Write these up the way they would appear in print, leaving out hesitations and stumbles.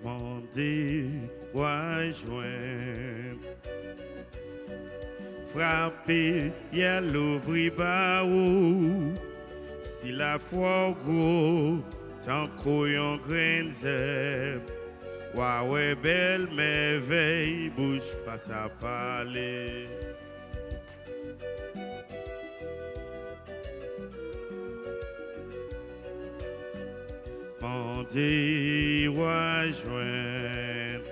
Mandez, rejoindre. Frappez, y'a l'ouvri baou. Si la foi gros, tant qu'on yon grain zèbre. Ouais, belle merveille, bouge pas sa parler. Mandez, rejoindre.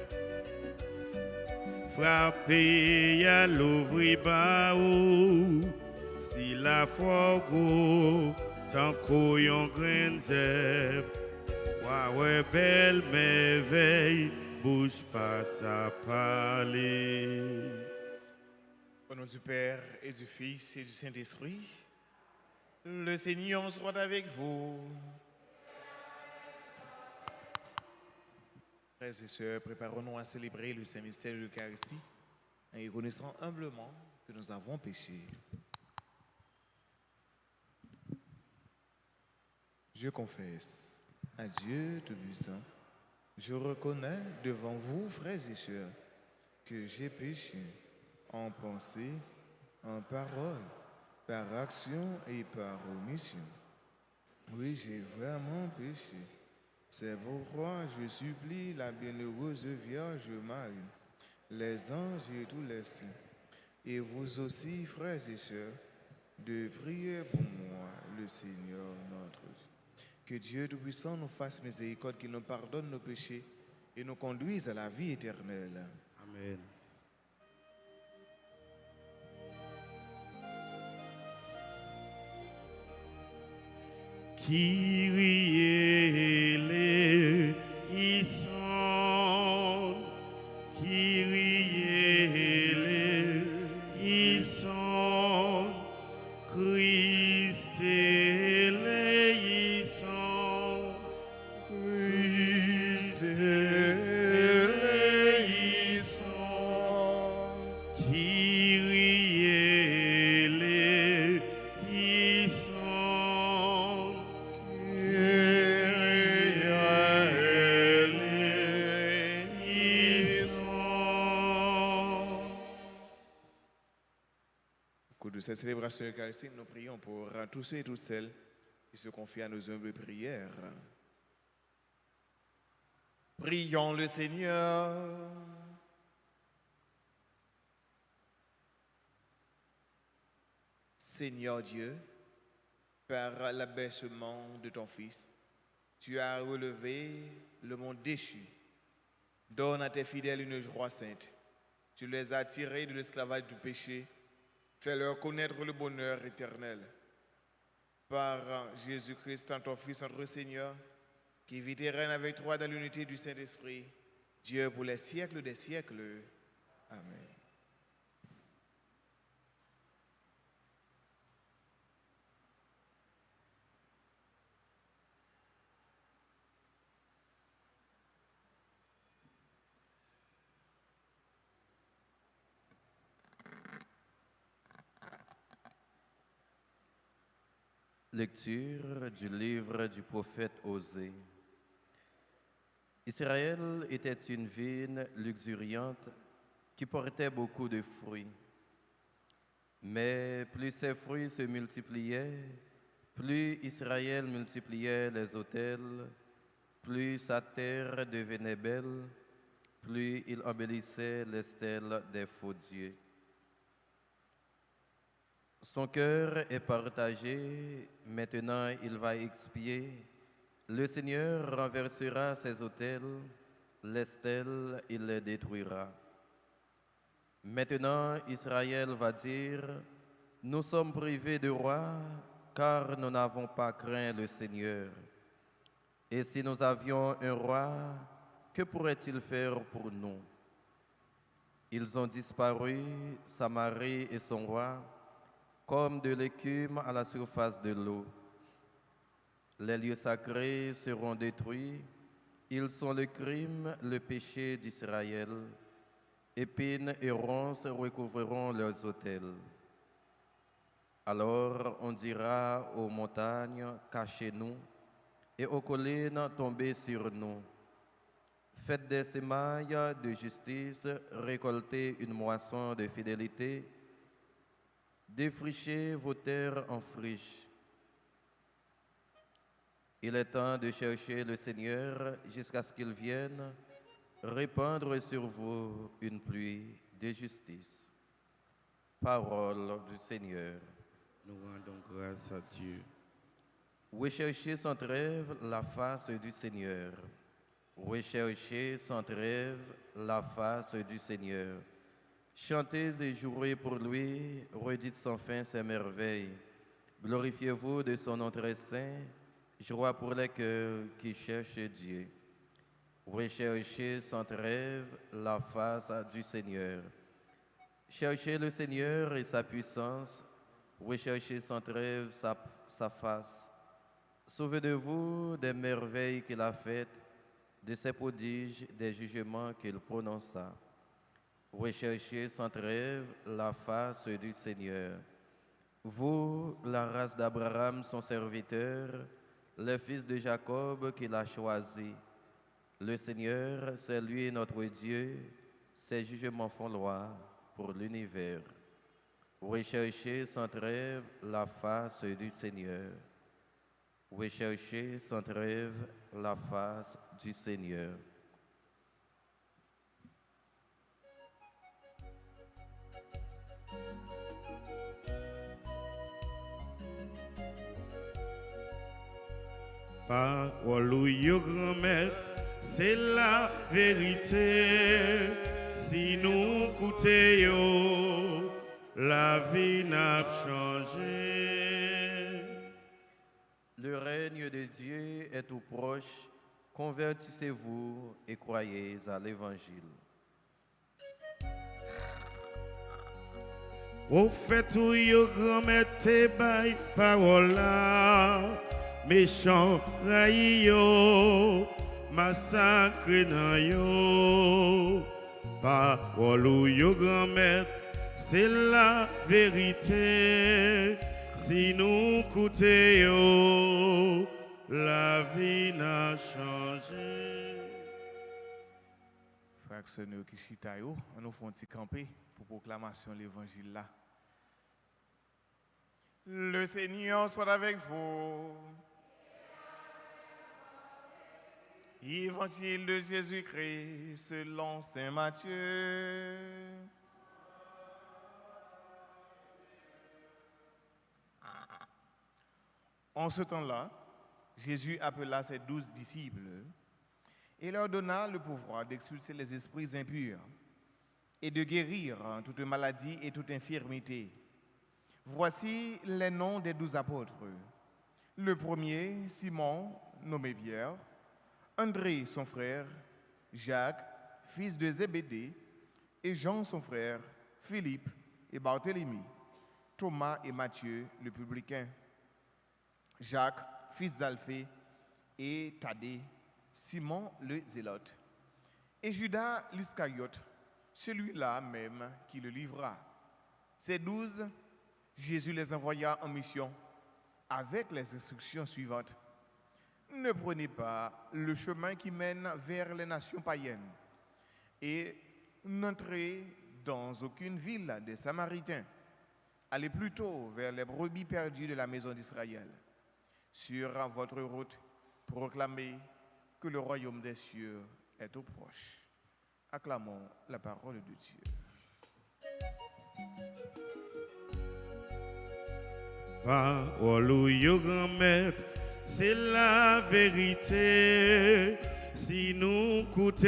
Frappez, y'a l'ouvri baou. Si la foi gros, tant qu'on yon grain zèbre. Ouais, belle merveille, bouge pas sa parler. Au nom du Père et du Fils et du Saint-Esprit, le Seigneur soit avec vous. Frères et sœurs, préparons-nous à célébrer le Saint-Mystère de l'Eucharistie en reconnaissant humblement que nous avons péché. Je confesse à Dieu Tout-Puissant, je reconnais devant vous, frères et sœurs, que j'ai péché en pensée, en parole, par action et par omission. Oui, j'ai vraiment péché. C'est pourquoi je supplie la bienheureuse Vierge Marie, les anges et tous les saints, et vous aussi, frères et sœurs, de prier pour moi, le Seigneur notre Dieu. Que Dieu Tout-Puissant nous fasse miséricorde, qu'il nous pardonne nos péchés et nous conduise à la vie éternelle. Amen. Kyrie eleison, Kyrie eleison, Christ eleison, Christ eleison, Kyrie eleison. Au cours de cette célébration eucharistique, nous prions pour tous ceux et toutes celles qui se confient à nos humbles prières. Prions le Seigneur. Seigneur Dieu, par l'abaissement de ton Fils, tu as relevé le monde déchu. Donne à tes fidèles une joie sainte. Tu les as tirés de l'esclavage du péché. Fais-leur connaître le bonheur éternel. Par Jésus-Christ, ton Fils, notre Seigneur, qui vit et règne avec toi dans l'unité du Saint-Esprit, Dieu pour les siècles des siècles. Amen. Lecture du livre du prophète Osée. Israël était une vigne luxuriante qui portait beaucoup de fruits. Mais plus ses fruits se multipliaient, plus Israël multipliait les autels, plus sa terre devenait belle, plus il embellissait les stèles des faux dieux. Son cœur est partagé, maintenant il va expier. Le Seigneur renversera ses autels, les stèles, il les détruira. Maintenant Israël va dire, nous sommes privés de roi, car nous n'avons pas craint le Seigneur. Et si nous avions un roi, que pourrait-il faire pour nous? Ils ont disparu, Samarie et son roi, comme de l'écume à la surface de l'eau. Les lieux sacrés seront détruits, ils sont le crime, le péché d'Israël. Épines et ronces recouvriront leurs autels. Alors on dira aux montagnes, cachez-nous, et aux collines, tombez sur nous. Faites des semailles de justice, récoltez une moisson de fidélité, défrichez vos terres en friche. Il est temps de chercher le Seigneur jusqu'à ce qu'il vienne répandre sur vous une pluie de justice. Parole du Seigneur. Nous rendons grâce à Dieu. Recherchez sans trêve la face du Seigneur. Recherchez sans trêve la face du Seigneur. Chantez et jouez pour lui, redites sans fin ses merveilles. Glorifiez-vous de son nom très saint, joie pour les cœurs qui cherchent Dieu. Recherchez sans trêve la face du Seigneur. Cherchez le Seigneur et sa puissance, recherchez sans trêve sa face. Souvenez-vous des merveilles qu'il a faites, de ses prodiges, des jugements qu'il prononça. Recherchez sans trêve la face du Seigneur. Vous, la race d'Abraham, son serviteur, les fils de Jacob qu'il a choisis. Le Seigneur, c'est lui notre Dieu, ses jugements font loi pour l'univers. Recherchez sans trêve la face du Seigneur. Recherchez sans trêve la face du Seigneur. Parole ou yo grand-mère, c'est la vérité. Si nous écoutons, la vie n'a changé. Le règne de Dieu est tout proche. Convertissez-vous et croyez à l'Évangile. Prophète ou yo grand-mère, te bay parole là. Méchant raï yo, massacre nan yo. Parole ou yo grand-mère, c'est la vérité. Si nous écoutons, la vie n'a changé. Frères et sœurs qui chita yo, on nous fait un petit campé pour proclamation de l'évangile là. Le Seigneur soit avec vous. Évangile de Jésus-Christ selon saint Matthieu. En ce temps-là, Jésus appela ses 12 disciples et leur donna le pouvoir d'expulser les esprits impurs et de guérir toute maladie et toute infirmité. Voici les noms des 12 apôtres. Le premier, Simon, nommé Pierre, André, son frère, Jacques, fils de Zébédée, et Jean, son frère, Philippe et Barthélemy, Thomas et Matthieu, le publicain, Jacques, fils d'Alphée, et Thaddée, Simon le Zélote, et Judas l'Iscariote, celui-là même qui le livra. Ces 12, Jésus les envoya en mission avec les instructions suivantes. Ne prenez pas le chemin qui mène vers les nations païennes et n'entrez dans aucune ville des Samaritains. Allez plutôt vers les brebis perdues de la maison d'Israël. Sur votre route, proclamez que le royaume des cieux est au proche. Acclamons la parole de Dieu. Parole ou yo grand-mère, c'est la vérité. Si nous écoutons,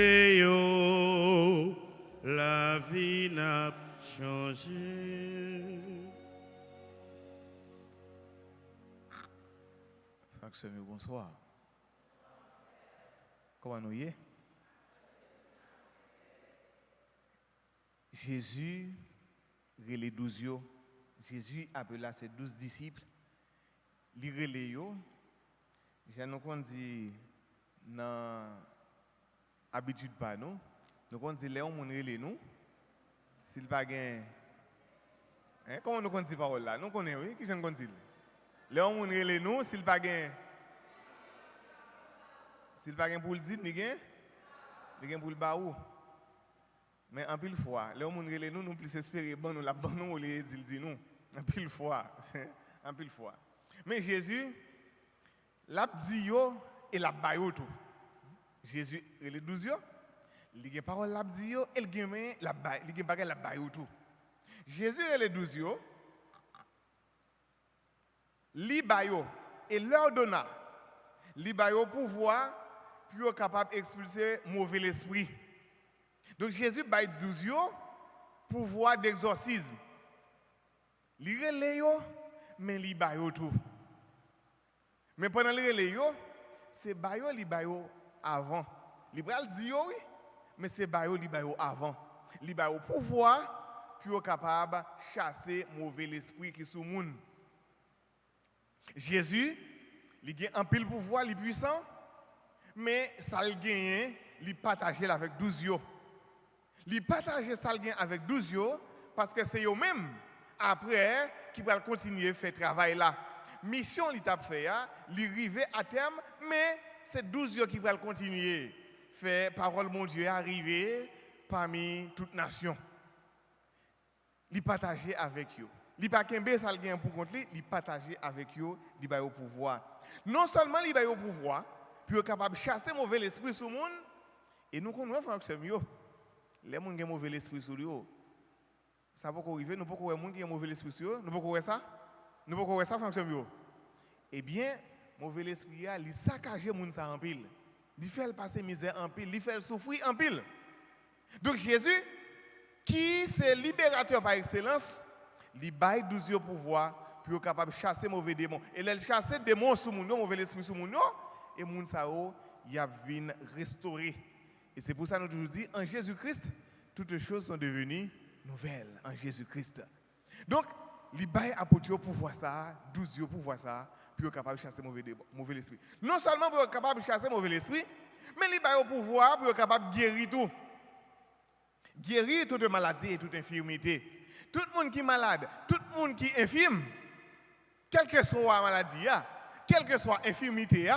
la vie n'a changé. Frères et sœurs, bonsoir. Comment nous y est? Jésus, les 12 yo, Jésus appela ses 12 disciples, li relé yo. J'ai nous qu'on dit dans habitude pas nous, nous qu'on dit Léon moun relé nous, s'il pas gain hein, comment nous qu'on dit parole là, nous connaissons oui, qui j'en qu'on dit Léon moun relé nous, s'il pas gain pour le dire ni gain il y a pour le baou. Mais en pile fois, les gens relève nous, nous plus espérer bon nous la bon nous les dit nous. En pile fois, en pile fois. Mais Jésus l'a dit yo et l'a bayo tout. Jésus les 12 yo, il y a parole l'a dit yo et il y a bagay la bayo tout. Jésus et les 12 yo li bayo et leur donna li bayo pouvoir pour être capable d'expulser mauvais esprit. Donc Jésus baille 12 yo pouvoir d'exorcisme. Li relé yo mais li bayo tout. Mais pendant li relé yo, c'est bayo li bayo avant. Li bral di yo oui, mais c'est bayo li bayo avant. Li bayo pouvoir pour être capable de chasser mauvais esprit qui sous moun. Jésus, il a un pile pouvoir, il est puissant, mais ça le gagne, il partage avec 12 yo. Il partage ça le gagne avec 12 yo parce que c'est eux même après qui va continuer à faire travail là. Mission li t'a fait il arrive à terme, mais c'est 12 yo qui va continuer faire parole mon Dieu arriver parmi toute nation. Il partage avec eux. Il pas kembe ça gain pour compte li partager avec eux, il ba au pouvoir. Non seulement il ba au pouvoir, puis est capable chasser mauvais esprit sur monde et nous connaissons frère mieux. Les gens qui ont mauvais esprit sur eux. Ça peut arriver, nous pouvons voir les gens qui ont mauvais esprit sur eux, nous pouvons voir ça. Nous pouvons voir ça frère mieux. Eh bien, mauvais esprit a il saccager monde ça en pile. Il fait passer misère en pile, il fait souffrir en pile. Donc Jésus qui c'est libérateur par excellence, il baille 12 yo pouvoir pour être capable de chasser mauvais démons. Et il chasser démons sous moun, mauvais esprit sous moun et moun sa o y a vinn restaurer. Et c'est pour ça que nous toujours dit en Jésus-Christ toutes choses sont devenues nouvelles en Jésus-Christ. Donc, il baille apôtre yo pouvoir ça, 12 yo pouvoir ça pour être capable de chasser mauvais esprit. Non seulement pour être capable de chasser mauvais esprit, mais il baille au pouvoir pour être capable de guérir tout. Guérir toute maladie et toute infirmité. Tout le monde qui est malade, tout le monde qui est infirme, quelle que soit la maladie, quelle que soit l'infirmité,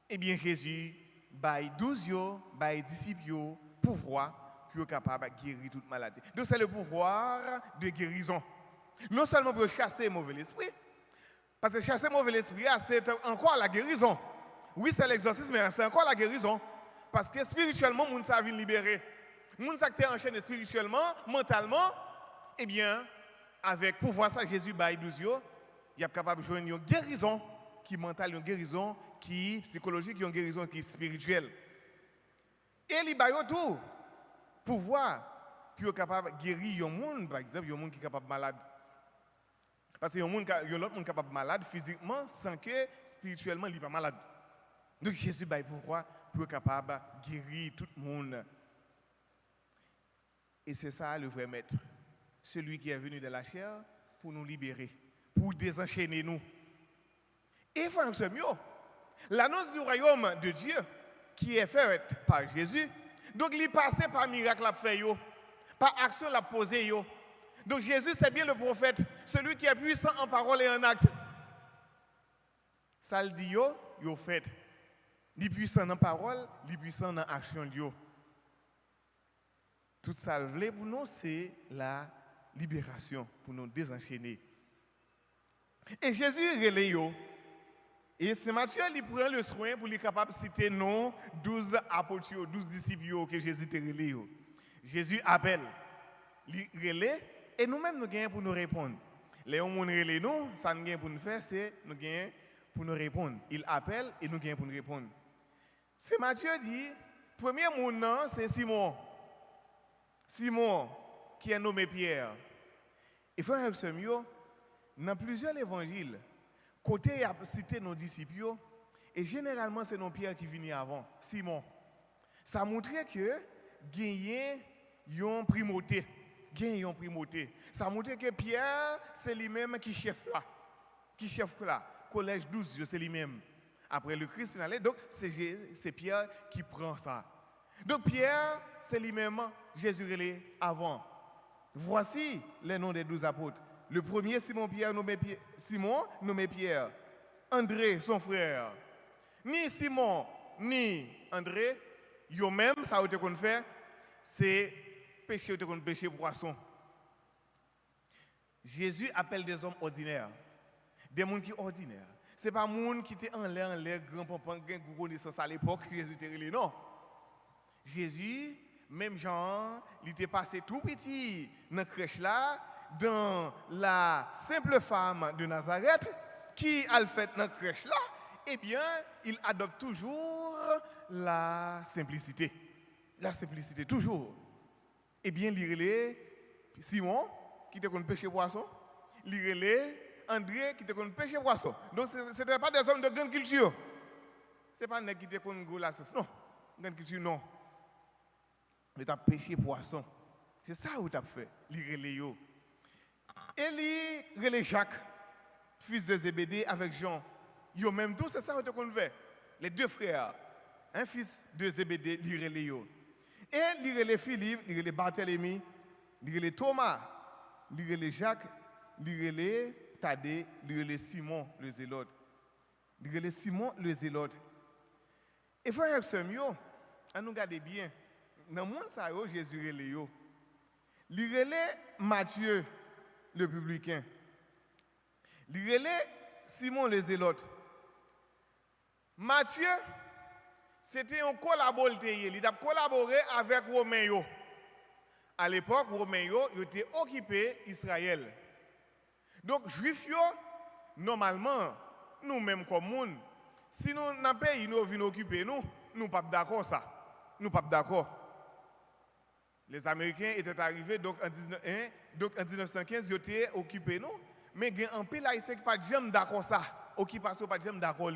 eh bien Jésus baille 12 yo, baille disciples yo, pouvoir pour être capable de guérir toute maladie. Donc c'est le pouvoir de guérison. Non seulement pour chasser mauvais esprit, parce que chasser mauvais esprit, c'est encore la guérison. Oui, c'est l'exorcisme, mais c'est encore la guérison. Parce que spirituellement, moun sa vient libérer. Moun sa qui est enchaîné spirituellement, mentalement, eh bien, avec pouvoir ça, Jésus baille 12 yo, il est capable de jouer une guérison qui est mentale, une guérison qui est psychologique, une guérison qui est spirituelle. Et il baille tout pouvoir pour être capable de guérir un monde, par exemple, un monde qui est capable de malade. Parce que y a l'autre monde capable de malade physiquement sans que spirituellement il n'est pas malade. Donc Jésus baille pouvoir pour être capable de guérir tout le monde. Et c'est ça le vrai maître. Celui qui est venu de la chair pour nous libérer, pour désenchaîner nous. Et frère, c'est mieux. L'annonce du royaume de Dieu qui est faite par Jésus, donc il est passé par miracle la fait yo, par action la posé yo. Donc Jésus c'est bien le prophète, celui qui est puissant en parole et en acte. Ça le dit yo fait. Il est puissant en parole, il est puissant en action yo. Tout ça pour nous c'est la libération pour nous désenchaîner. Et Jésus relève yo. Et c'est Matthieu qui prend le soin pour lui capable de citer non 12 apôtres, 12 disciples que Jésus te relève. Jésus appelle, lui relève et nous-mêmes nous gagnons pour nous répondre. Les gens qui relèvent nous, ça nous gagne pour nous faire, c'est nous gagnons pour nous répondre. Il appelle et nous gagnons pour nous répondre. C'est Matthieu dit, premier monde c'est Simon. Simon qui est nommé Pierre. Et frère Samuel, dans plusieurs évangiles, côté il a cité nos disciples, et généralement c'est nos Pierre qui vient avant, Simon. Ça montre que gagné yon primauté. Ça montre que Pierre c'est lui-même qui chef là. Collège 12, c'est lui-même. Après le Christ finalé, donc c'est Pierre qui prend ça. Donc Pierre c'est lui-même Jésus relé avant. Voici les noms des 12 apôtres. Le premier, Simon nommé Pierre. André, son frère. Ni Simon, ni André, yo même ça ou te qu'on fait c'est pêcher ou te qu'on pêcher poisson. Jésus appelle des hommes ordinaires, des gens qui ordinaires. C'est pas monde qui était en l'air grand papa gain connaissance à l'époque Jésus était relé non. Jésus même Jean, il était passé tout petit dans la crèche là dans la simple femme de Nazareth qui a fait dans la crèche là, eh bien, il adopte toujours la simplicité. La simplicité, toujours. Eh bien, il relève Simon, qui était qu'on pêcher poisson, il relève André, qui était qu'on pêcher poisson. Donc, ce n'était pas des hommes de grande culture. Ce n'est pas des gens qui étaient qu'on goulasse. Non, grande culture, non. Mais tu as pêché poisson. C'est ça où tu as fait. Il relève. Et il relève Jacques, fils de Zébédée, avec Jean. Yo même tout, c'est ça qu'on fait. Les deux frères, un fils de Zébédée, il relève. Et il relève Philippe, il relève Barthélemy, il relève Thomas, il relève Jacques, il relève Thaddée, il relève Simon le zélote. Il relève Simon le zélote. Et frères et sœurs, on nous garde bien. Dans le monde, ça, Jésus relève. Il relève Matthieu le publicain. Il relève Simon le zélote. Matthieu, c'était un collaborateur. Il a collaboré avec Romain. À l'époque, Romain était occupé Israël. Donc, Juifs, normalement, nous-mêmes comme monde, si nous n'avons pas pays, nous venons occuper nous, nous ne sommes pas d'accord ça. Nous ne sommes pas d'accord. Les Américains étaient arrivés, donc en 1915, ils étaient occupés nous. Mais il y a un pays là, ils ne sont pas d'accord ça. Occupation, pas d'accord.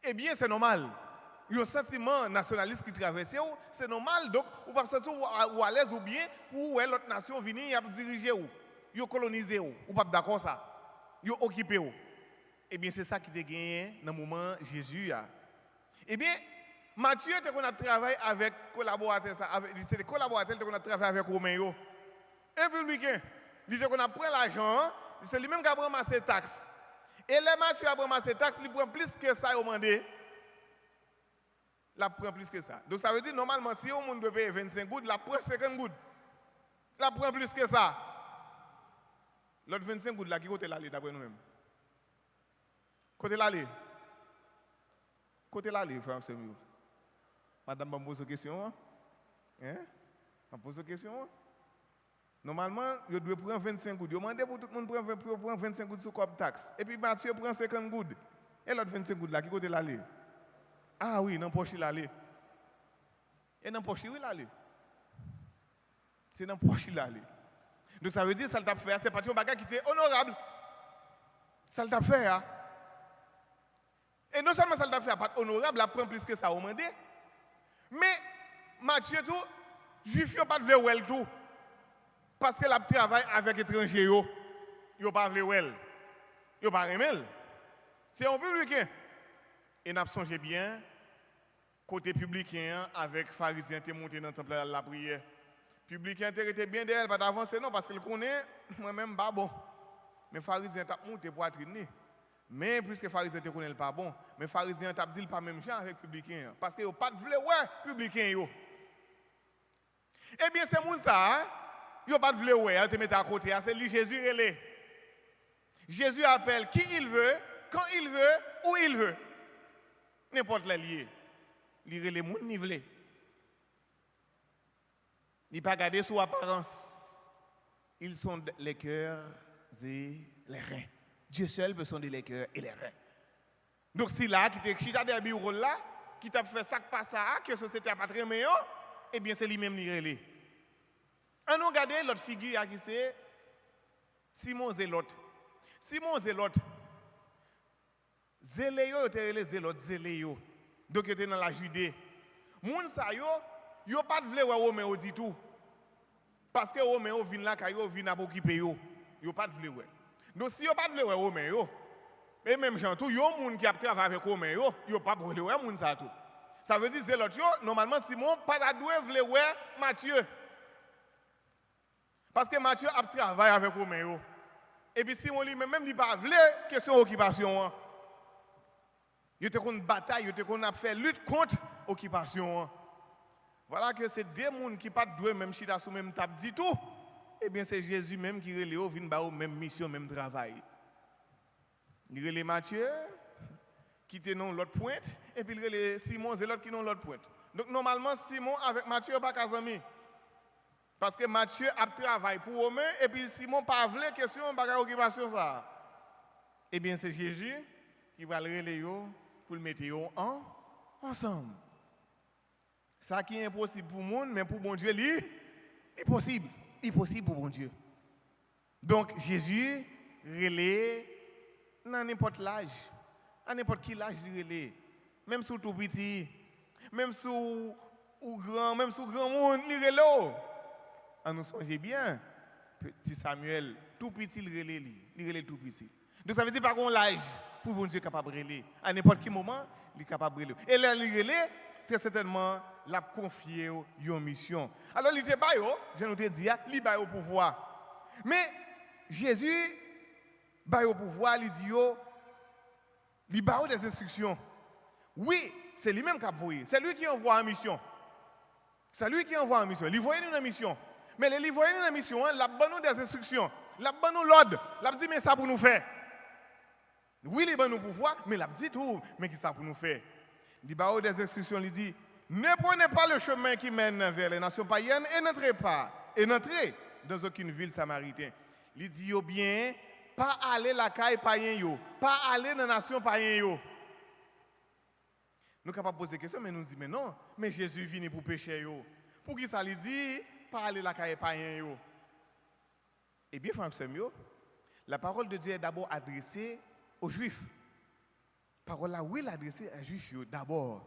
Eh bien, c'est normal. Il y a un sentiment nationaliste qui traverse, c'est normal. Donc, vous ne pouvez pas se sentir à l'aise ou bien pour l'autre nation venir et diriger ou. Vous coloniser ou. Vous ne pouvez pas d'accord ça. Vous occupé ou. Eh bien, c'est ça qui a gagné dans le moment où Jésus a. Eh bien, Matthieu, on a travaillé avec collaborateurs, c'est des collaborateurs qui ont travaillé avec Romain. Un publicain, il dit qu'on a pris l'argent, c'est lui-même qui a ramassé les taxes. Et les Matthieu a ramassé les taxes, il prend plus que ça, il a demandé. Il prend plus que ça. Donc ça veut dire, normalement, si on doit payer 25 gouttes, il prend 50 gouttes. Il prend plus que ça. L'autre 25 gouttes, là, qui côté l'aller, d'après nous-mêmes? Côté l'aller. Côté l'aller, frère, c'est mieux. Madame, je me pose une question. Hein? Je me pose une question. Normalement, je dois prendre 25 gouttes. Je demande pour tout le monde prendre 25 gouttes sur le taxe. Et puis Mathieu prend 50 gouttes. Et l'autre 25 gouttes là, qui côté l'aller? Ah oui, dans le poche l'aller. Et dans le poche, oui, l'aller. C'est dans le poche l'aller. Donc ça veut dire que ça le t'a fait, c'est pas un bagage qui était honorable. Ça le t'a fait. Hein? Et non seulement ça le t'a fait, pas honorable, il prend plus que ça au demandé. Mais Matthieu tout, juif yo pas de well tout. Parce que la travaille avec étrangers yo pas de well. Yo pas remel. C'est un publicain. Et n'a songé bien côté publicain avec pharisien qui monté dans le temple de la prière. Publicain était bien d'elle pas d'avancer non parce qu'il connaît moi-même pas bon. Mais pharisien t'a monté poitrine. Mais puisque pharisien te connaît pas bon, mais pharisien t'a dit pas même genre avec publicain parce que yo pas de ouais publicain yo. Eh bien c'est moun ça, yo pas de ouais, te mettre à côté, c'est lui Jésus relé. Jésus appelle qui il veut, quand il veut, où il veut. N'importe les lié. Il relé moun nivelé. Il pas garder sous apparence. Ils sont les cœurs et les reins. Dieu seul peut sonder les cœurs et les reins. Donc si là, qui t'a chita des bureaux là, qui t'a fait ça pas ça, que la société n'a pas très meilleur, eh bien c'est lui-même qui relé. On nous regarde l'autre figure qui c'est Simon Zélote. Simon Zélote. Zéléo était les Zélotes, Zéléo. Donc il était dans la Judée. Moun sa yo pas de vle ouais Roméo dit tout. Parce que Roméo vient là, yo vient à occuper yo. Yo pas de vle ouais. Donc si yo pas de vle ouais Roméo, et même gens tout yo moun qui a travaillé avec Roméo, yo pas de vle ouais moun sa tout. Ça veut dire Zélote yo normalement Simon pas la doué vle ouais Matthieu. Parce que Matthieu a travaillé avec Roméo. Et puis Simon lui même il pas vle question occupation. Il était une bataille, il était qu'on a fait lutte contre occupation. Voilà que c'est deux personnes qui pas doué même chita sous même table dit tout. Eh bien c'est Jésus même qui relève au vinn ba ou même mission même travail. Il relève Matthieu qui était non l'autre pointe et puis il relève Simon c'est l'autre qui non l'autre pointe. Donc normalement Simon avec Matthieu pas qu'à amis. Parce que Matthieu a travaillé pour Romain et puis Simon pas voulu question bagarre occupation ça. Eh bien c'est Jésus qui va le relayer pour le mettre ensemble. Ça qui est impossible pour le monde, mais pour bon Dieu, c'est possible. C'est possible pour bon Dieu. Donc Jésus relaie dans n'importe l'âge, à n'importe quel âge il relaie. Même sous tout petit, même sous grand, même sous grand monde, il relaie. On nous songe bien, petit Samuel, tout petit, il relaie tout petit. Donc ça veut dire par contre l'âge pour bon Dieu capable de relayer. À n'importe quel moment, il est capable de relayer. Et là, il relaie, très certainement, l'a confié une mission. Alors, il était baillé, je nous ai dit, il baillé au pouvoir. Mais Jésus, baillé au pouvoir, il dit, il baillé des instructions. Oui, c'est lui-même qui a envoyé. C'est lui qui envoie en mission. C'est lui qui envoie en mission. Il voyait nous en mission. Mais il voyait nous en mission, il a donné des instructions. Il a donné l'ordre. Il a dit, mais ça pour nous faire. Oui, il a donné pouvoir, mais il a dit tout, mais qui ça pour nous faire. Il a des instructions, il dit, ne prenez pas le chemin qui mène vers les nations païennes et n'entrez dans aucune ville samaritaine. Il dit bien, pas aller la caille païen, pas aller dans les nations païennes. Nous sommes capables de poser des questions, mais nous disons, mais non, mais Jésus vient pour pécher. Pour qui ça lui dit, pas aller la caille païen. Eh bien, frères et la parole de Dieu est d'abord adressée aux Juifs. La parole là, oui, elle est adressée aux Juifs d'abord.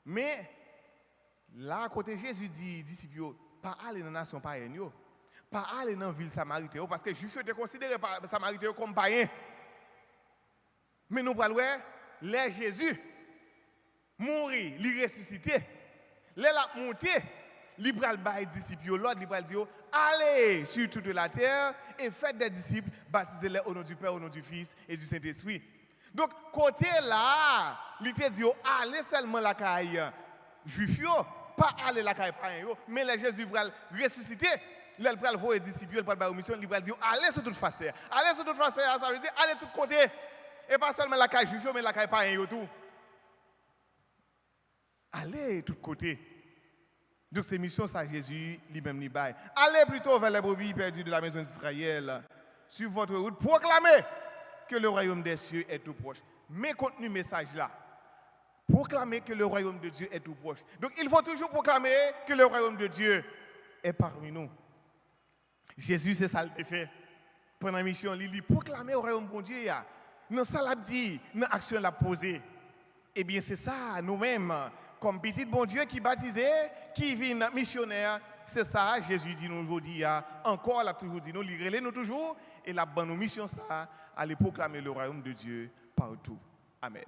Mais là, à côté Jésus dit, disciples, pas aller dans la nation païenne, pas aller dans la ville samaritaine, parce que les Juifs étaient considérés par les Samaritains comme païens. Mais nous parlons, les Jésus mourir, il ressuscité, les la monté, il pral bailler disciples, l'autre il pral dire allez sur toute la terre et faites des disciples, baptisez-les au nom du Père, au nom du Fils et du Saint-Esprit. Donc côté là, il te dit allez seulement la caille juif pas aller la caille païen mais les Jésus pral ressusciter, il pral voir les disciples, il pral bailler mission, il pral dire allez sur toute face. Allez sur toute face, ça veut dire allez de tous côtés et pas seulement la caille juif mais la caille païen tout. Allez de tous côtés. Donc, c'est mission, ça, Jésus, lui-même, lui baille. Allez plutôt vers les brebis perdues de la maison d'Israël. Sur votre route, proclamez que le royaume des cieux est tout proche. Mais contenu message là. Proclamez que le royaume de Dieu est tout proche. Donc, il faut toujours proclamer que le royaume de Dieu est parmi nous. Jésus, c'est ça le fait. Pendant la mission, il dit proclamer au royaume de Dieu. Non, ça l'a dit, non, action l'a posé. Eh bien, c'est ça, nous-mêmes. Comme petit bon Dieu qui baptisait, qui vient missionnaire, c'est ça, Jésus dit nous aujourd'hui, encore, il a toujours dit nous, il nous toujours, et la bonne mission, ça, aller proclamer le royaume de Dieu partout. Amen.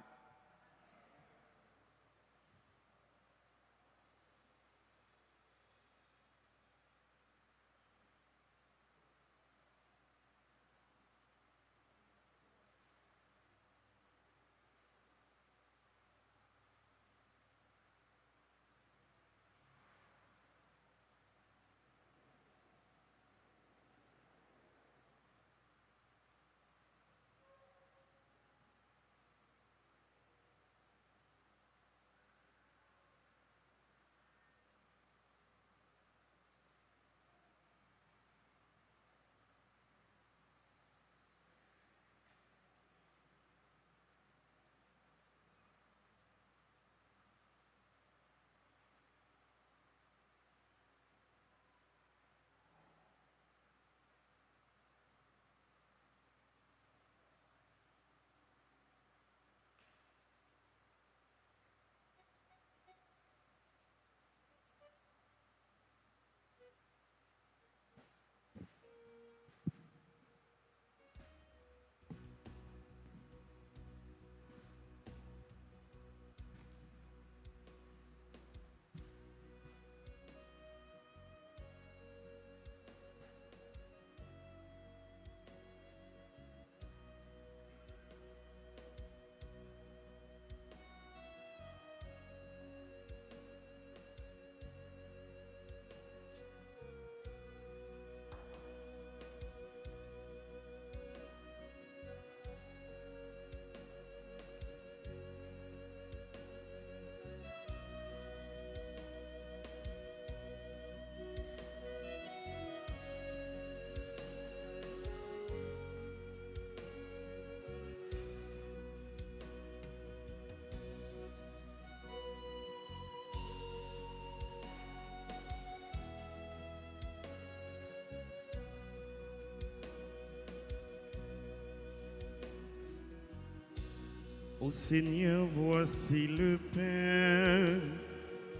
Ô Seigneur, voici le pain,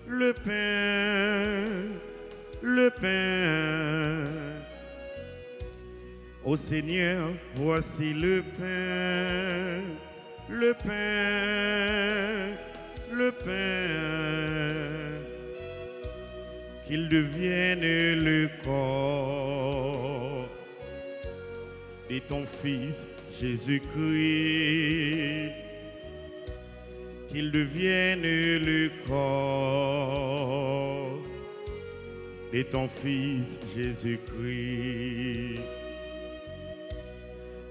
le pain, le pain. Ô Seigneur, voici le pain, le pain, le pain. Qu'il devienne le corps de ton Fils Jésus-Christ. Qu'il devienne le corps de ton Fils Jésus-Christ.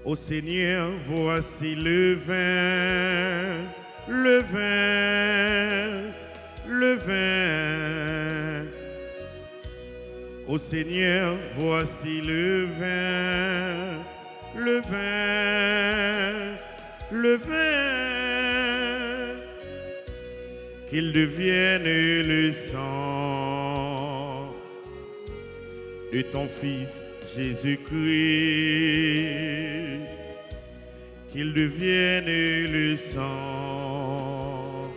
Ô Seigneur, voici le vin, le vin, le vin. Ô Seigneur, voici le vin, le vin, le vin. Qu'il devienne le sang de ton Fils Jésus-Christ. Qu'il devienne le sang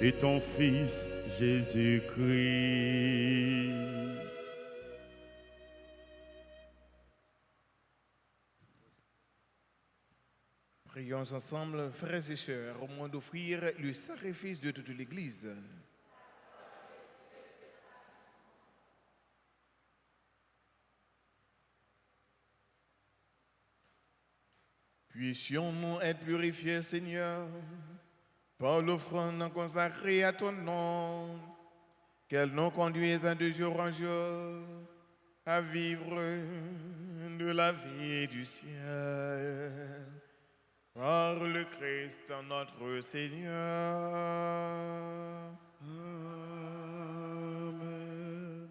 de ton Fils Jésus-Christ. Prions ensemble, frères et sœurs, au moment d'offrir le sacrifice de toute l'Église. Puissions-nous être purifiés, Seigneur, par l'offrande consacrée à ton nom, qu'elle nous conduise de jour en jour à vivre de la vie du ciel. Par le Christ notre Seigneur. Amen.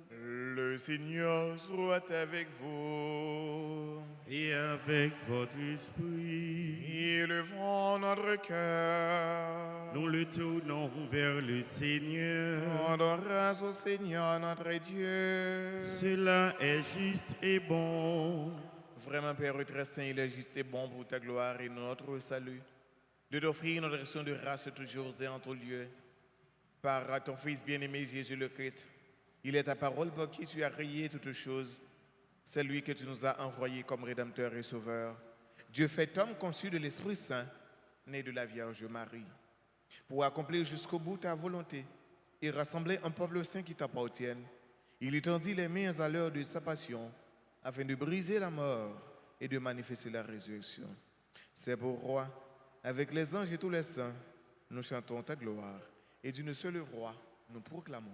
Le Seigneur soit avec vous. Et avec votre esprit, Élevons notre cœur. nous le tournons vers le Seigneur. Rendons grâce au Seigneur notre Dieu. Cela est juste et bon. Vraiment, Père très saint, il est juste et bon pour ta gloire et notre salut, de t'offrir notre action de grâce toujours et en tout lieu. Par ton Fils bien-aimé Jésus le Christ, il est ta parole par qui tu as créé toutes choses. C'est lui que tu nous as envoyé comme Rédempteur et Sauveur. Dieu fait homme conçu de l'Esprit Saint, né de la Vierge Marie, pour accomplir jusqu'au bout ta volonté et rassembler un peuple saint qui t'appartienne. Il étendit les mains à l'heure de sa passion, afin de briser la mort et de manifester la résurrection. C'est pourquoi, avec les anges et tous les saints, nous chantons ta gloire, et d'une seule voix, nous proclamons.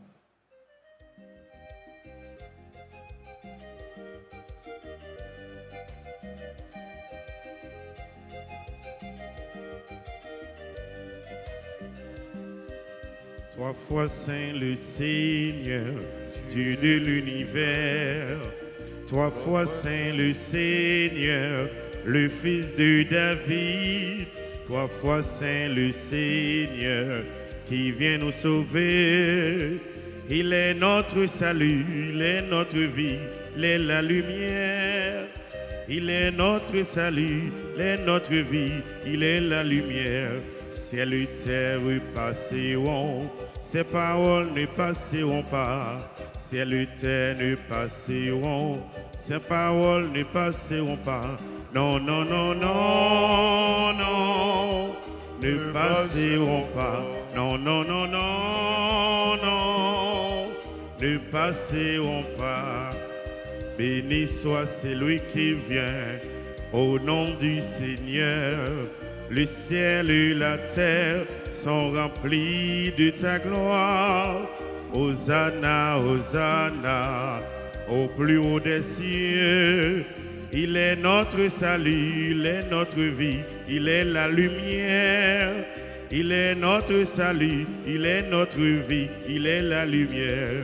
Trois fois saint le Seigneur, Dieu de l'univers. Trois fois saint le Seigneur, le Fils de David. Trois fois saint le Seigneur, qui vient nous sauver. Il est notre salut, il est notre vie, il est la lumière. Il est notre salut, il est notre vie, il est la lumière. Ciel et terre passeront, ses paroles ne passeront pas. Ciel et terre ne passeront, ses paroles ne passeront pas. Non, non, non, non, non, ne passeront pas. Non, non, non, non, non, ne passeront pas. Béni soit celui qui vient au nom du Seigneur. Le ciel et la terre sont remplis de ta gloire. Hosanna, Hosanna, au plus haut des cieux. Il est notre salut, il est notre vie, il est la lumière. Il est notre salut, il est notre vie, il est la lumière.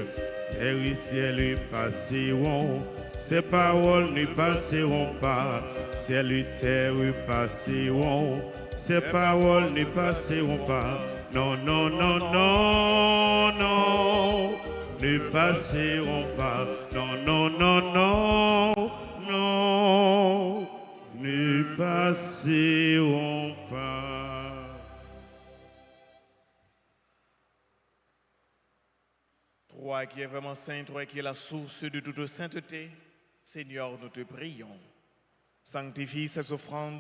Ces ciels passeront, ces paroles ne passeront pas. Ciel et terre passeront, ces paroles ne passeront pas. Non, non, non, non, non, ne passeront pas. Non, non, non, non, non, ne passeront pas. Toi qui es vraiment saint, toi qui es la source de toute sainteté, Seigneur, nous te prions. Sanctifie ces offrandes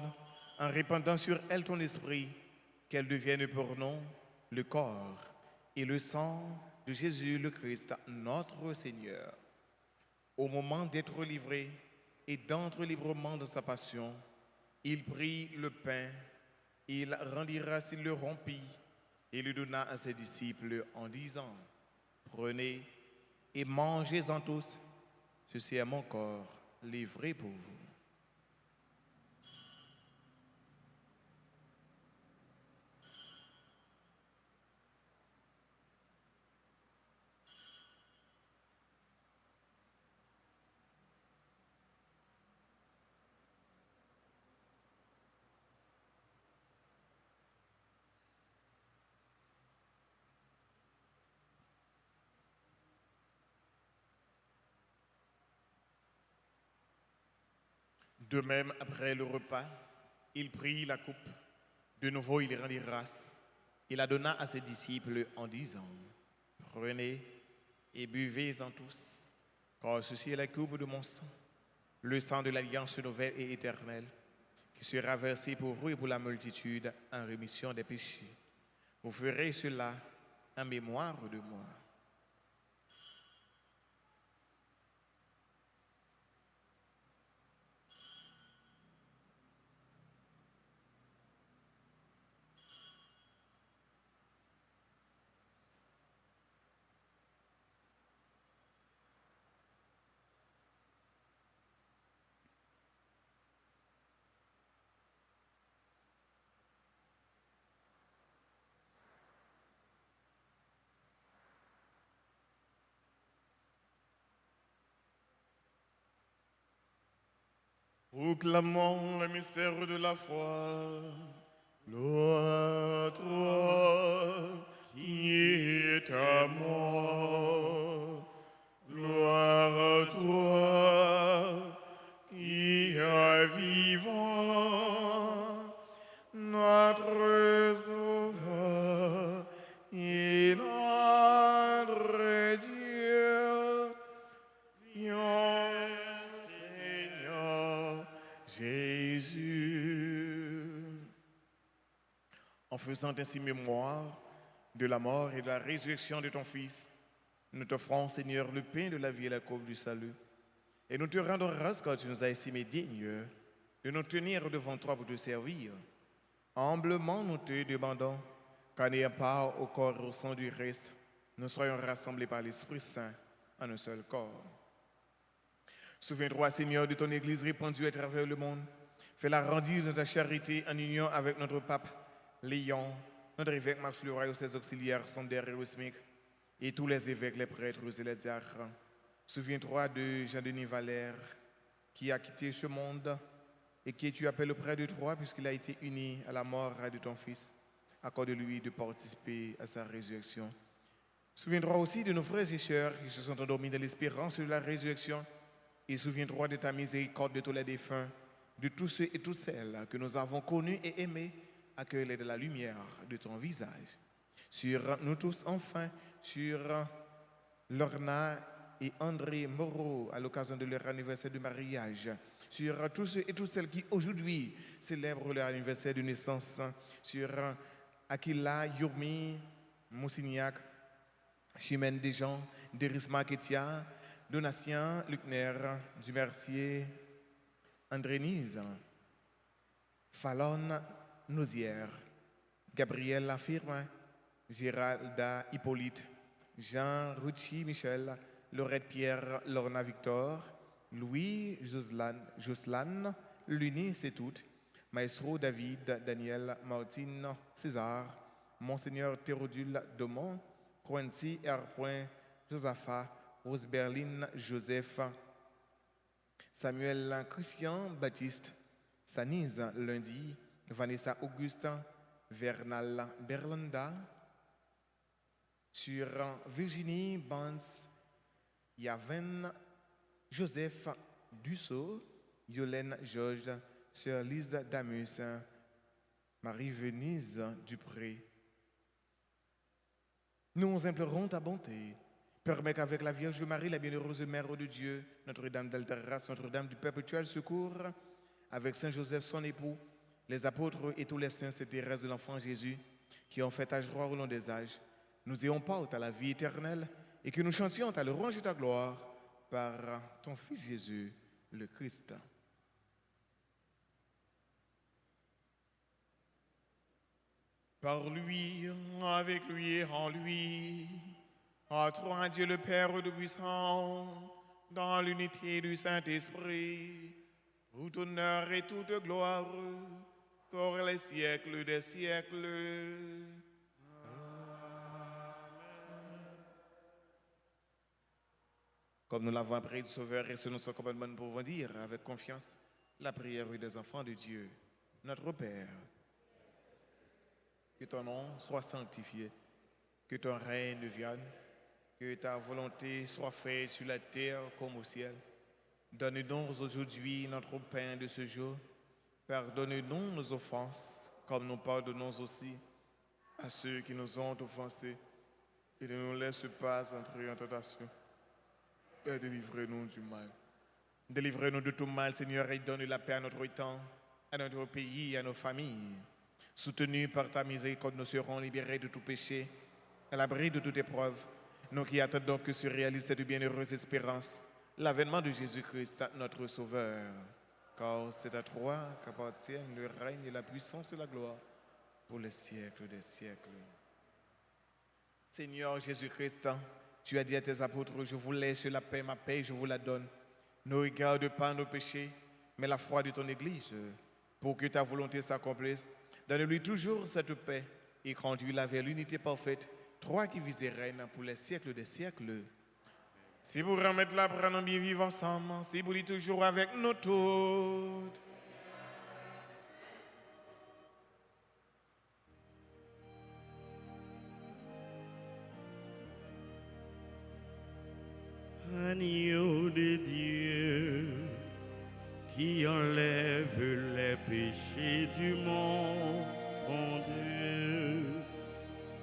en répandant sur elles ton esprit, qu'elles deviennent pour nous le corps et le sang de Jésus le Christ, notre Seigneur. Au moment d'être livré et d'entrer librement dans sa passion, il prit le pain, il rendit grâce, il le rompit et le donna à ses disciples en disant, prenez et mangez-en tous, ceci est mon corps livré pour vous. De même, après le repas, il prit la coupe. De nouveau, il rendit grâce. Il la donna à ses disciples en disant, prenez et buvez-en tous, car ceci est la coupe de mon sang, le sang de l'alliance nouvelle et éternelle, qui sera versé pour vous et pour la multitude en rémission des péchés. Vous ferez cela en mémoire de moi. Proclamons le mystère de la foi. Gloire à toi qui est à moi. Gloire à toi qui est vivant. Notre Sauveur et notre Dieu. Viens, Seigneur Jésus. En faisant ainsi mémoire de la mort et de la résurrection de ton Fils, nous t'offrons, Seigneur, le pain de la vie et la coupe du salut. Et nous te rendons grâce car tu nous as estimés dignes de nous tenir devant toi pour te servir. Humblement, nous te demandons qu'en ayant part au corps et au sang du Christ, nous soyons rassemblés par l'Esprit Saint en un seul corps. Souviens-toi, Seigneur, de ton Église répandue à travers le monde. Fais-la rendir de ta charité en union avec notre pape Léon, notre évêque Max Leroy, ses auxiliaires, Sander et Osmic, et tous les évêques, les prêtres et les diacres. Souviens-toi de Jean-Denis Valère, qui a quitté ce monde et qui tu appelles auprès de toi puisqu'il a été uni à la mort de ton Fils. Accorde-lui de participer à sa résurrection. Souviens-toi aussi de nos frères et sœurs qui se sont endormis dans l'espérance de la résurrection. Et souviens-toi de ta miséricorde de tous les défunts, de tous ceux et toutes celles que nous avons connus et aimés, accueille-les de la lumière de ton visage. Sur nous tous, enfin, sur Lorna et André Moreau, à l'occasion de leur anniversaire de mariage, sur tous ceux et toutes celles qui aujourd'hui célèbrent leur anniversaire de naissance, sur Aquila, Yourmi, Moussignac, Chimène Desjans, Dérisma Ketia, Donatien, Lucner, Dumercier, Andrénise, Fallon, Nausière, Gabriel Lafirme, Géralda Hippolyte, Jean Rucci Michel, Laurette Pierre, Lorna Victor, Louis Joslan, Luni Setout, Maestro David, Daniel Martine César, Monseigneur Théodule Domont, Quincy R. Josaphat, Rose Berlin Joseph, Samuel Christian Baptiste, Sanise Lundi, Vanessa Augustin, Vernal Berlanda, sur Virginie Bans, Yaven Joseph Dussault, Yolène Georges, Sœur Lise Damus, Marie-Venise Dupré. Nous implorons ta bonté. Permets qu'avec la Vierge Marie, la bienheureuse Mère de Dieu, Notre-Dame d'Altaras, Notre-Dame du perpétuel secours, avec Saint Joseph, son époux, les apôtres et tous les saints, Sainte Thérèse de l'Enfant Jésus, qui ont fait âge droit au long des âges, nous ayons part à la vie éternelle et que nous chantions à louange de ta gloire par ton Fils Jésus, le Christ. Par lui, avec lui et en lui, à toi, Dieu le Père Tout-Puissant, dans l'unité du Saint-Esprit, tout honneur et toute gloire pour les siècles des siècles. Comme nous l'avons appris du Sauveur et selon son commandement, nous pouvons dire avec confiance la prière des enfants de Dieu. Notre Père, que ton nom soit sanctifié, que ton règne vienne, que ta volonté soit faite sur la terre comme au ciel. Donne-nous aujourd'hui notre pain de ce jour. Pardonne-nous nos offenses, comme nous pardonnons aussi à ceux qui nous ont offensés. Et ne nous laisse pas entrer en tentation. Et délivrez-nous du mal. Délivrez-nous de tout mal, Seigneur, et donne la paix à notre temps, à notre pays et à nos familles. Soutenus par ta miséricorde, nous serons libérés de tout péché, à l'abri de toute épreuve. Nous qui attendons que se réalise cette bienheureuse espérance, l'avènement de Jésus-Christ, notre Sauveur. Car c'est à toi qu'appartiennent le règne et la puissance et la gloire pour les siècles des siècles. Seigneur Jésus-Christ, tu as dit à tes apôtres, je vous laisse la paix, ma paix, je vous la donne. Ne regarde pas nos péchés, mais la foi de ton Église, pour que ta volonté s'accomplisse. Donne-lui toujours cette paix et conduis-la vers l'unité parfaite, toi qui vis et règnes pour les siècles des siècles. Si vous remettez là pour nous bien vivre ensemble, si vous dites toujours avec nous toutes. Agneau de Dieu, qui enlève les péchés du monde, mon Dieu,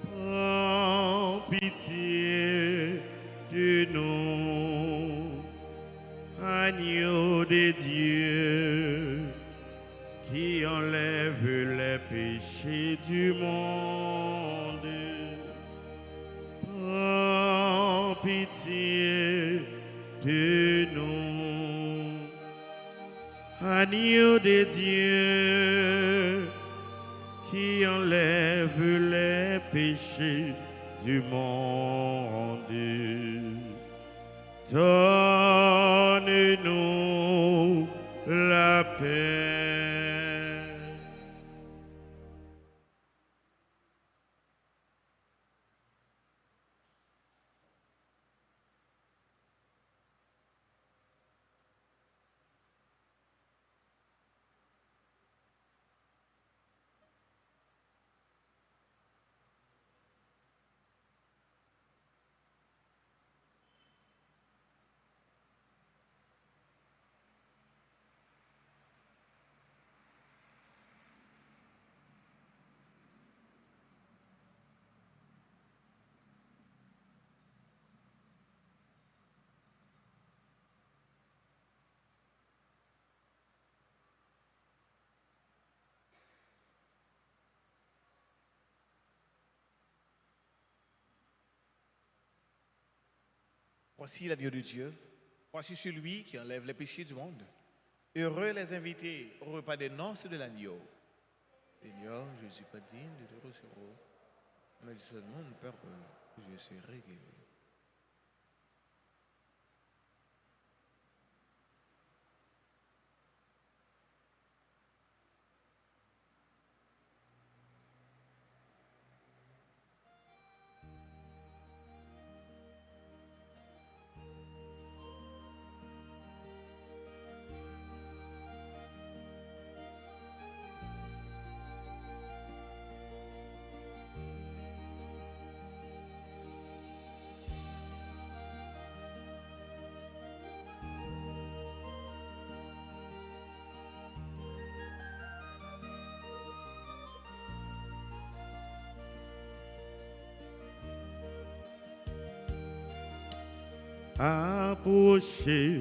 prends pitié de nous. Agneau de Dieu, qui enlève les péchés du monde, prends pitié de nous. Agneau de Dieu, qui enlève les péchés du monde, donne-nous la paix. Voici l'agneau de Dieu, voici celui qui enlève les péchés du monde. Heureux les invités au repas des noces de l'agneau. Seigneur, je ne suis pas digne de te recevoir, mais seulement une parole, je serai guéri. approchez,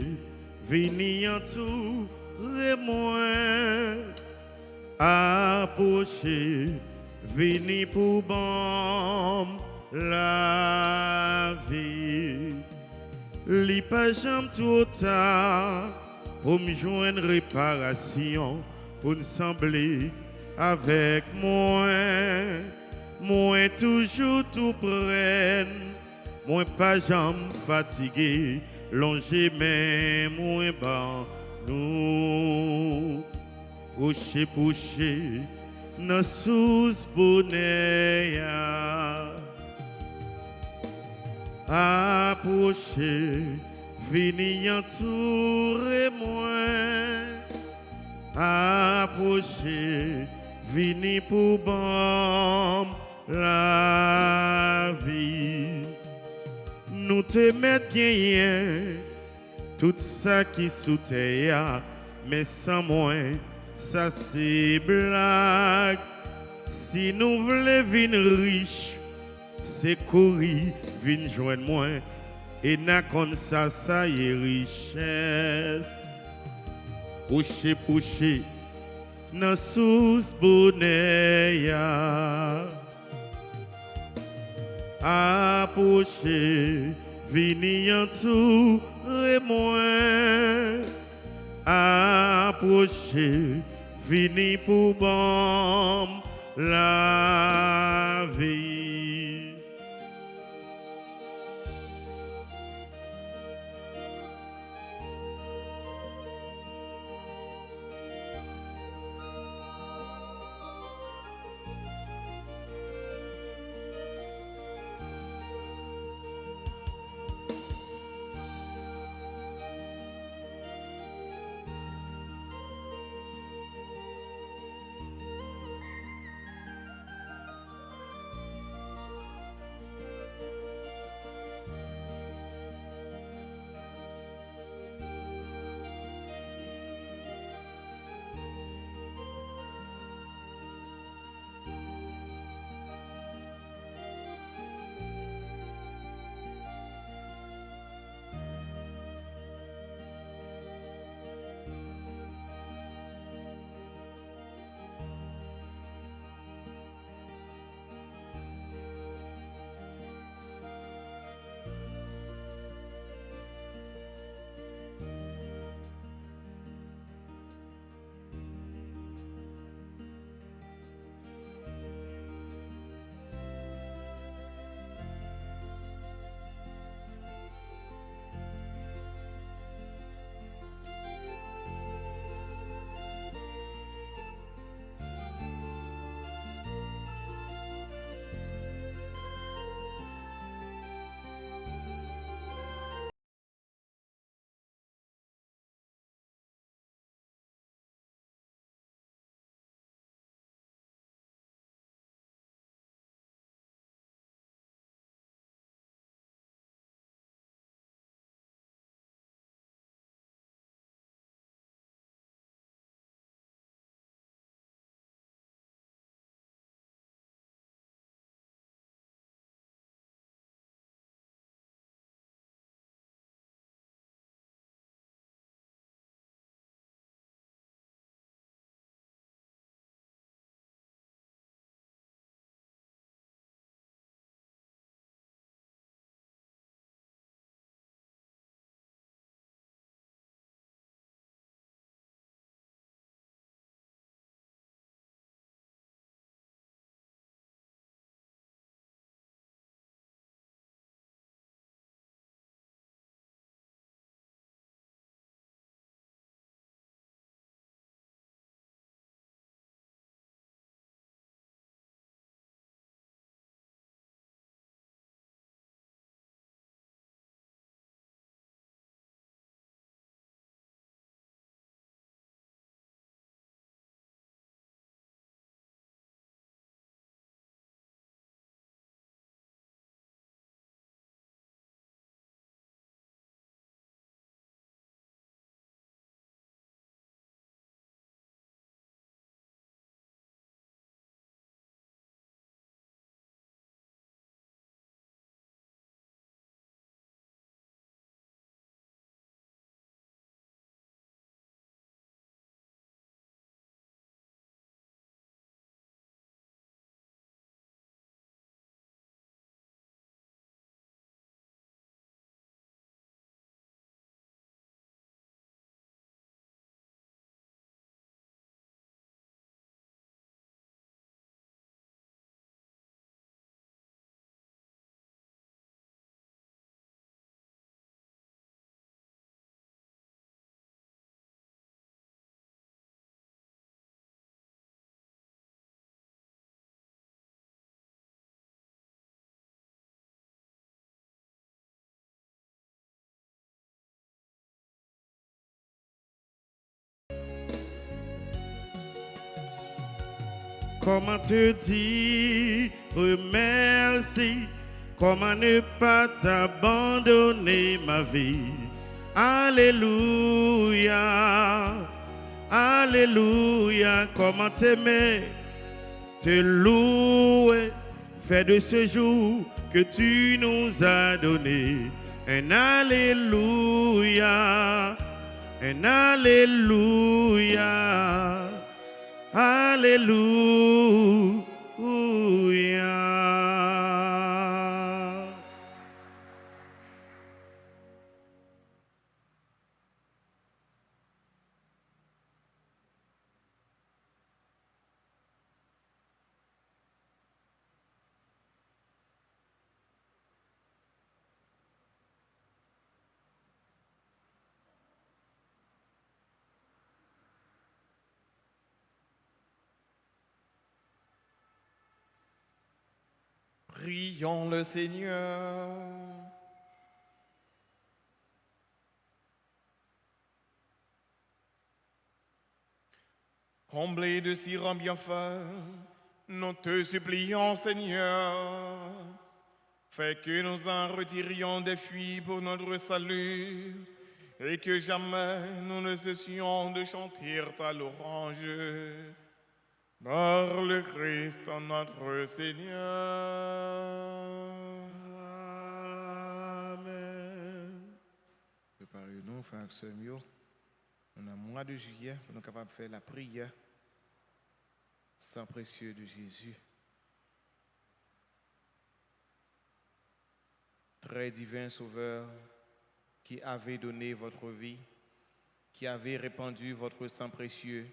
venez entourer-moi, approchez, venez pour bon la vie. Li pas jamais trop tard pour me joindre réparation, pour me sembler avec moi. Moi toujours tout près, moi pas jamais fatigué, longer mais moi ban nous. Poucher, nos sous bonheur. Approchez, venez entourer-moi. Approchez, venez pour bon la vie. Nous te mettons gagner tout ça qui sous terre, mais sans moi, ça c'est blague. Si nous voulons venir riches, c'est courir, venir joindre moi, et n'a comme ça, ça y est richesse. Poucher, nos sous bonheur. Approchez, venez entourer-moi. Approchez, venez pour bon la vie. Comment te dire merci? Comment ne pas t'abandonner ma vie? Alléluia, Alléluia. Comment t'aimer, te louer, faire de ce jour que tu nous as donné un Alléluia, un Alléluia, Alléluia. Prions le Seigneur. Comblés de si grands bienfaits, nous te supplions, Seigneur, fais que nous en retirions des fruits pour notre salut et que jamais nous ne cessions de chanter ta louange. Par le Christ notre Seigneur. Amen. Préparez-nous, frères et sœurs, on a mois de juillet pour nous capables de faire la prière sang précieux de Jésus. Très divin Sauveur, qui avez donné votre vie, qui avez répandu votre sang précieux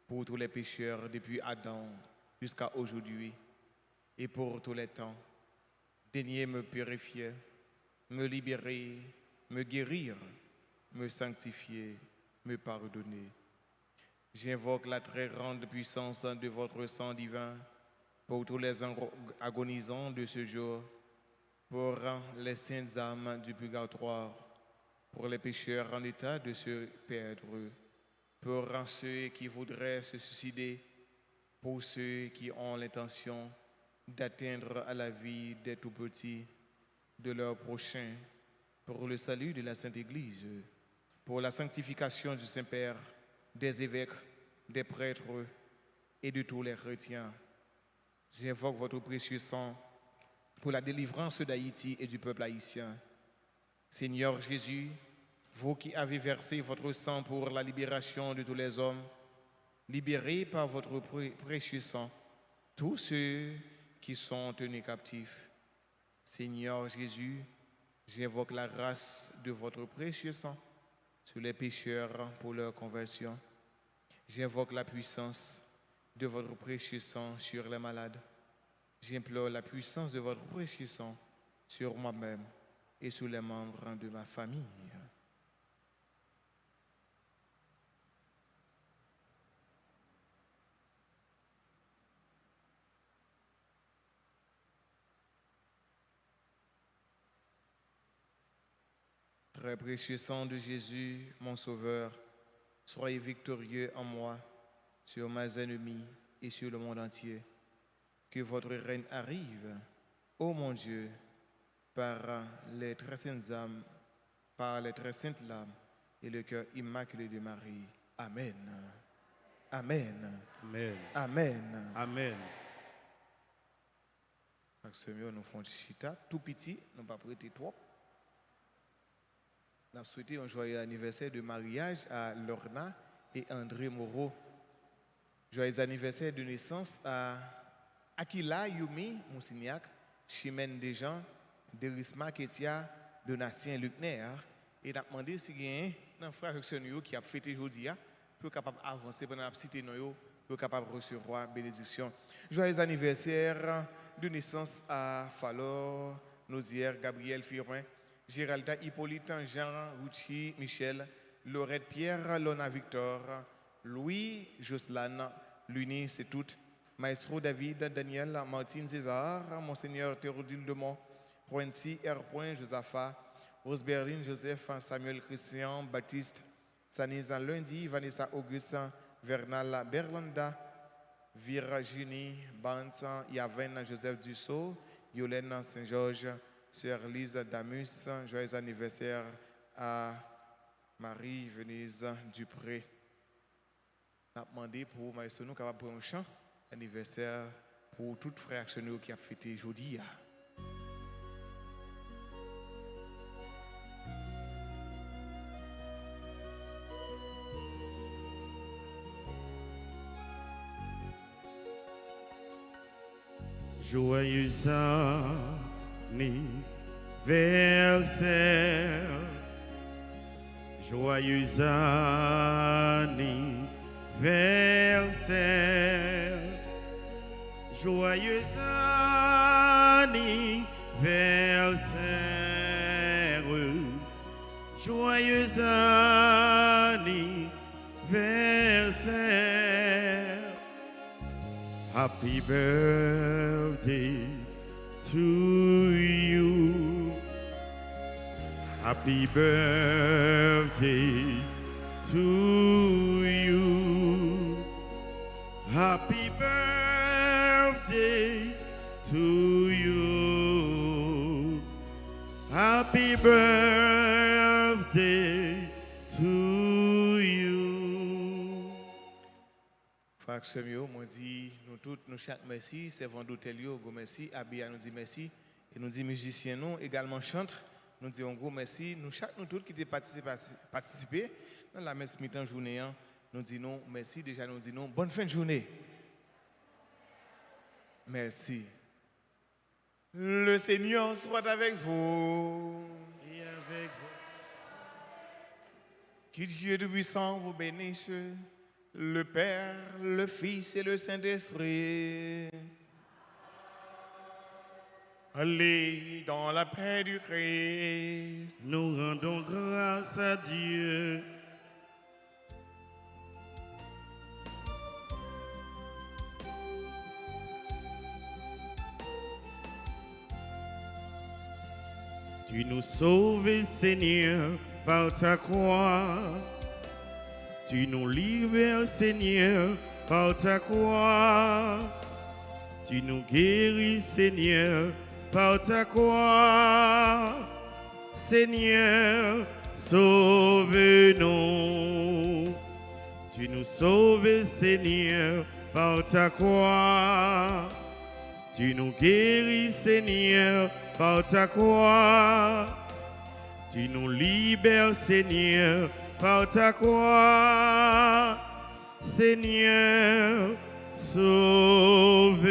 pour tous les pécheurs depuis Adam jusqu'à aujourd'hui et pour tous les temps. Daignez me purifier, me libérer, me guérir, me sanctifier, me pardonner. J'invoque la très grande puissance de votre sang divin pour tous les agonisants de ce jour, pour les saintes âmes du purgatoire, pour les pécheurs en état de se perdre, pour ceux qui voudraient se suicider, pour ceux qui ont l'intention d'atteindre à la vie des tout-petits, de leurs prochains, pour le salut de la Sainte Église, pour la sanctification du Saint-Père, des évêques, des prêtres et de tous les chrétiens. J'invoque votre précieux sang pour la délivrance d'Haïti et du peuple haïtien. Seigneur Jésus, vous qui avez versé votre sang pour la libération de tous les hommes, libérez par votre précieux sang tous ceux qui sont tenus captifs. Seigneur Jésus, j'invoque la grâce de votre précieux sang sur les pécheurs pour leur conversion. J'invoque la puissance de votre précieux sang sur les malades. J'implore la puissance de votre précieux sang sur moi-même et sur les membres de ma famille. Très précieux sang de Jésus, mon Sauveur, soyez victorieux en moi, sur mes ennemis et sur le monde entier. Que votre règne arrive, ô mon Dieu, par les très saintes âmes, par les très saintes larmes et le cœur immaculé de Marie. Amen. Amen. Amen. Amen. Amen. Parce que nous faisons chita, tout petit, nous ne pas prêter trop. Nous avons souhaité un joyeux anniversaire de mariage à Lorna et André Moreau. Joyeux anniversaire de naissance à Akila Yumi Moussignac, Chimène Desjans, Derisma Ketia, Donatien Lucner. Et nous avons demandé si il y a un frère qui a fêté aujourd'hui pour capable avancer pendant la cité pour capable recevoir bénédiction. Joyeux anniversaire de naissance à Falor, Nozière, Gabriel Firin, Géralda Hippolyte, Jean, Rouchi, Michel, Laurette Pierre, Lona Victor, Louis, Jocelyn, Luni, c'est tout, Maestro David, Daniel, Martine César, Monseigneur Théodule Demont, Pointy, R. Josaphat, Rose Berlin, Joseph, Samuel Christian, Baptiste, Sanisa Lundi, Vanessa Augustin, Vernal Berlanda, Virginie Bansan, Yaven Joseph Dussault, Yolène Saint-Georges, Sœur Lise Damus, joyeux anniversaire à Marie Venise Dupré. On a demandé pour Maestro nous capable prendre un chant anniversaire pour toutes frères actionnaires qui a fêté aujourd'hui. Joyeux anniversaire, joyeux anniversaire, joyeux anniversaire, joyeux anniversaire. Happy birthday to you. Happy birthday to you. Happy birthday to you. Happy birthday to you. Frère Semio, moi dit nous tous, nous chaque merci, servant d'hôtel yo, go merci, Abia nous dit merci, et nous dit musiciens nous également chantent, nous disons gros merci, nous chaque nous tous qui t'ai participé dans la messe mi-temps journée, nous disons merci, déjà nous disons bonne fin de journée. Merci. Le Seigneur soit avec vous. Et avec vous. Que Dieu Tout-Puissant vous bénisse, le Père, le Fils et le Saint-Esprit. Allez dans la paix du Christ. Nous rendons grâce à Dieu. Tu nous sauves, Seigneur, par ta croix. Tu nous libères, Seigneur, par ta croix. Tu nous guéris, Seigneur, par ta croix. Seigneur, sauve-nous. Tu nous sauves, Seigneur, par ta croix. Tu nous guéris, Seigneur, par ta croix. Tu nous libères, Seigneur, par ta croix. Seigneur, sauve-nous.